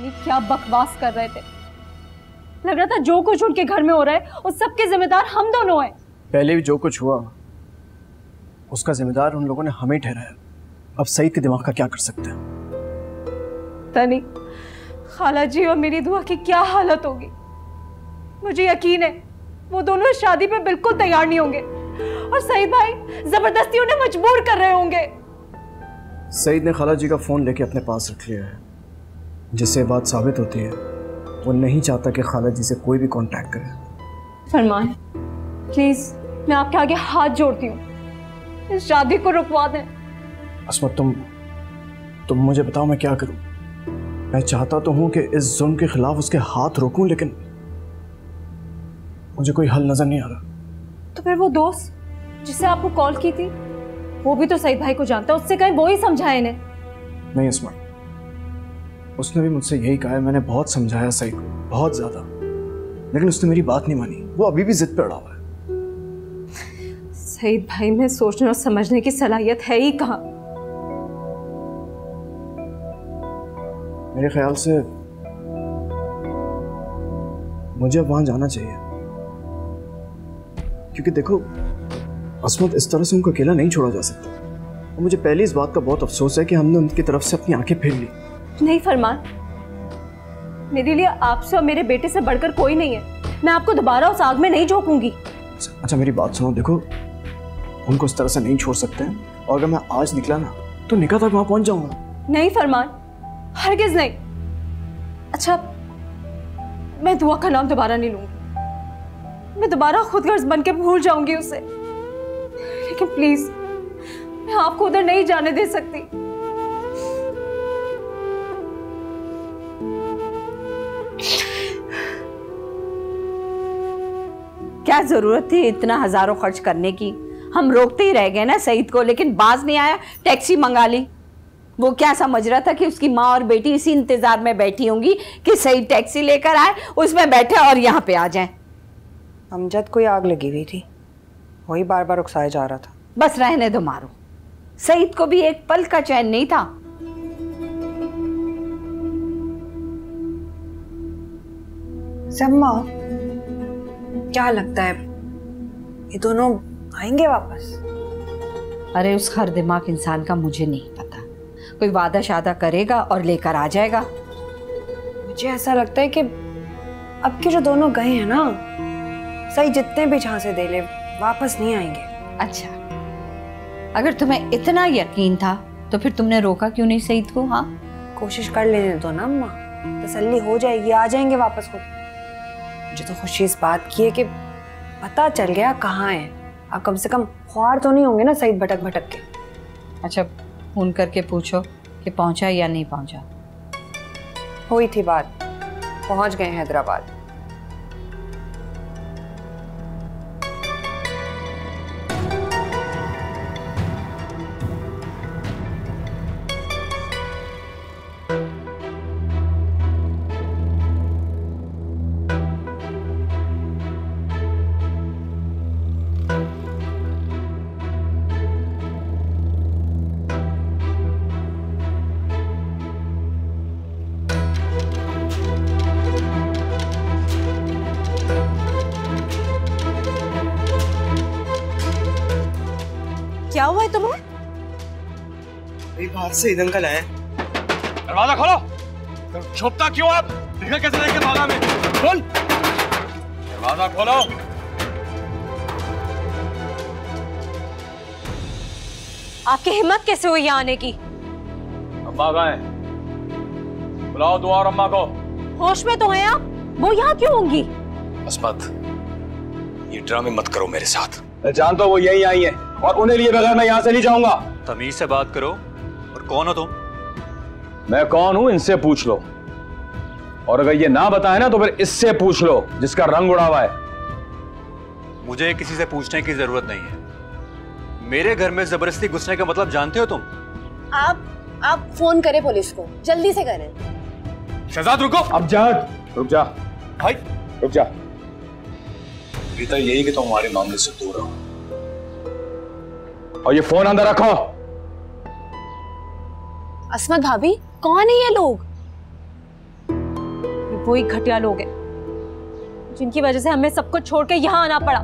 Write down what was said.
यानी क्या बकवास कर रहे थे। लग रहा था जो कुछ उनके घर में हो रहा है उस सब के जिम्मेदार हम दोनों हैं। पहले भी जो कुछ हुआ उसका जिम्मेदार उन लोगों ने हमें ठहराया। अब सईद के दिमाग का क्या कर सकते हैं? पता नहीं खाला जी और मेरी दुआ की क्या हालत होगी। मुझे यकीन है वो दोनों इस शादी पे बिल्कुल तैयार नहीं होंगे और सईद भाई जबरदस्ती उन्हें मजबूर कर रहे होंगे। सईद ने खाला जी का फोन लेके अपने पास रख लिया है, जिससे बात साबित होती है वो नहीं चाहता कि खाला जी से कोई भी कांटेक्ट करे। फरमान प्लीज मैं आपके आगे हाथ जोड़ती हूँ, इस शादी को रुकवा दें। अस्मत तुम मुझे बताओ मैं क्या करूं? मैं चाहता तो हूं कि इस जुल्म के खिलाफ उसके हाथ रोकूं, लेकिन मुझे कोई हल नजर नहीं आ रहा। तो फिर वो दोस्त जिसे आपको कॉल की थी वो भी तो सईद भाई को जानता है, उससे कहीं वो ही समझाए इन्हें। नहीं अस्मत, उसने भी मुझसे यही कहा है। मैंने बहुत समझाया सईद को, बहुत ज्यादा, लेकिन उसने मेरी बात नहीं मानी। वो अभी भी जिद पे अड़ा हुआ है। सईद भाई में सोचने और समझने की सलाहियत है ही कहाँ। मेरे ख्याल से मुझे अब वहां जाना चाहिए, क्योंकि देखो अस्मत इस तरह से उनको अकेला नहीं छोड़ा जा सकता। और मुझे पहले इस बात का बहुत अफसोस है कि हमने उनकी तरफ से अपनी आंखें फेर ली। नहीं फरमान, मेरे लिए आपसे और मेरे बेटे से बढ़कर कोई नहीं है। मैं आपको दोबारा उस आग में नहीं झोंकूंगी। अच्छा मेरी बात सुनो, देखो उनको इस तरह से नहीं छोड़ सकते हैं, और अगर मैं आज निकला ना तो निकाह तक वहां पहुंच जाऊंगा। नहीं फरमान, हरगिज नहीं। अच्छा मैं दुआ का नाम दोबारा नहीं लूंगी, मैं दोबारा खुदगर्ज बन के भूल जाऊंगी उसे, लेकिन प्लीज मैं आपको उधर नहीं जाने दे सकती। क्या जरूरत थी इतना हजारों खर्च करने की? हम रोकते ही रह गए ना सईद को, लेकिन बाज नहीं आया। टैक्सी मंगा ली। वो क्या समझ रहा था कि उसकी माँ और बेटी इसी इंतजार में बैठी होंगी कि सईद टैक्सी लेकर आए, उसमें बैठे और यहाँ पे आ जाए। अमजद को आग लगी हुई थी, वही बार बार उकसाया जा रहा था। बस रहने दो मारो, सईद को भी एक पल का चैन नहीं था। सम्मा क्या लगता है ये दोनों आएंगे वापस? अरे उस हर दिमाग इंसान का मुझे नहीं पता। कोई वादा शादा करेगा और लेकर आ जाएगा। मुझे ऐसा लगता है कि अब के जो दोनों गए हैं ना, सही जितने भी झांसे दे ले वापस नहीं आएंगे। अच्छा, अगर तुम्हें इतना यकीन था तो फिर तुमने रोका क्यों नहीं सईद को? हाँ कोशिश कर लेने दो ना अम्मा, तसल्ली हो जाएगी, आ जाएंगे वापस खुद। मुझे तो खुशी इस बात की है कि पता चल गया कहाँ है। अब कम से कम ख्वार तो नहीं होंगे ना सईद भटक भटक के। अच्छा फोन करके पूछो कि पहुंचा या नहीं पहुंचा। हुई थी बात, पहुंच गए हैदराबाद। क्या हुआ है तुम्हें? बाहर से ईद अंकल आए। दरवाजा खोलो। छुपता क्यों आप? देखा कैसे देख के भागा मैं? खोल दरवाजा खोलो। आपकी हिम्मत कैसे हुई यहाँ आने की? अम्मा कहाँ है? बुलाओ दुआ और अम्मा को। होश में तो हैं आप, वो यहाँ क्यों होंगी? अस्मत ये ड्रामे मत करो मेरे साथ। मैं जानता हूँ वो यही आई है और उन्हें लिए बगैर मैं यहाँ से नहीं जाऊंगा। तमीज से बात करो। और कौन हो तुम? मैं कौन हूँ इनसे पूछ लो, और अगर ये ना बताए ना तो फिर इससे पूछ लो जिसका रंग उड़ा हुआ है। मुझे किसी से पूछने की जरूरत नहीं है। मेरे घर में जबरदस्ती घुसने का मतलब जानते हो तुम? आप फोन करें पुलिस को, जल्दी से करें। शहजाद रुको। अब जा, रुक जा भाई, रुक जा। बेहतर यही कि तुम हमारे मामले से दूर रहो और ये फोन अंदर रखो। अस्मत भाभी, कौन है ये लोग? वही घटिया लोग हैं जिनकी वजह से हमें सब कुछ छोड़ के यहाँ आना पड़ा।